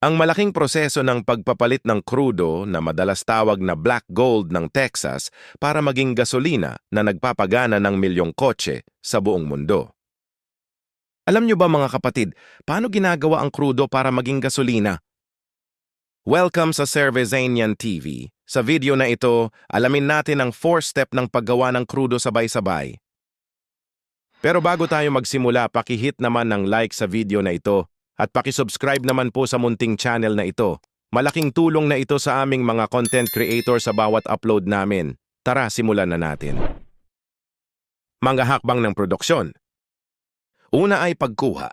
Ang malaking proseso ng pagpapalit ng krudo na madalas tawag na black gold ng Texas para maging gasolina na nagpapagana ng milyong kotse sa buong mundo. Alam nyo ba mga kapatid, paano ginagawa ang krudo para maging gasolina? Welcome sa Cervezanian TV. Sa video na ito, alamin natin ang 4-step ng paggawa ng krudo sabay-sabay. Pero bago tayo magsimula, pakihit naman ng like sa video na ito at pakisubscribe naman po sa munting channel na ito. Malaking tulong na ito sa aming mga content creator sa bawat upload namin. Tara, simulan na natin. Mga hakbang ng produksyon. Una ay pagkuha.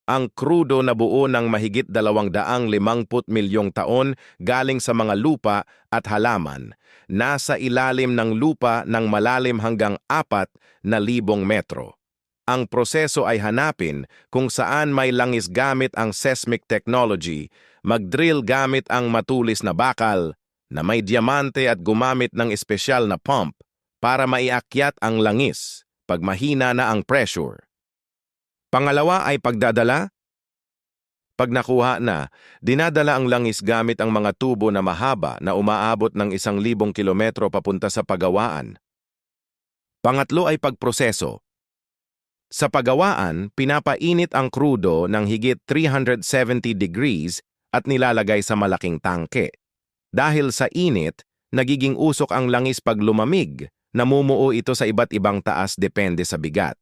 Ang krudo na buo ng mahigit 250 milyong taon galing sa mga lupa at halaman, nasa ilalim ng lupa ng malalim hanggang 4,000 metro. Ang proseso ay hanapin kung saan may langis gamit ang seismic technology, mag-drill gamit ang matulis na bakal, na may diamante at gumamit ng espesyal na pump para maiakyat ang langis pag mahina na ang pressure. Pangalawa ay pagdadala. Pag nakuha na, dinadala ang langis gamit ang mga tubo na mahaba na umaabot ng 1,000 kilometro papunta sa pagawaan. Pangatlo ay pagproseso. Sa pagawaan, pinapainit ang krudo ng higit 370 degrees at nilalagay sa malaking tangke. Dahil sa init, nagiging usok ang langis pag lumamig, namumuo ito sa iba't ibang taas depende sa bigat.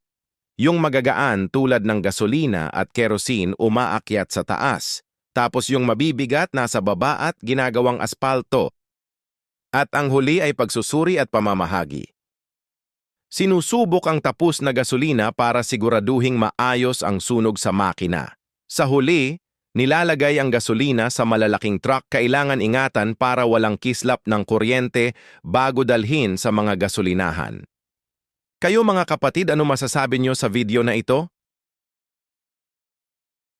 Yung magagaan tulad ng gasolina at kerosene umaakyat sa taas, tapos yung mabibigat nasa baba at ginagawang aspalto. At ang huli ay pagsusuri at pamamahagi. Sinusubok ang tapos na gasolina para siguraduhing maayos ang sunog sa makina. Sa huli, nilalagay ang gasolina sa malalaking truck. Kailangan ingatan para walang kislap ng kuryente bago dalhin sa mga gasolinahan. Kayo mga kapatid, ano masasabi nyo sa video na ito?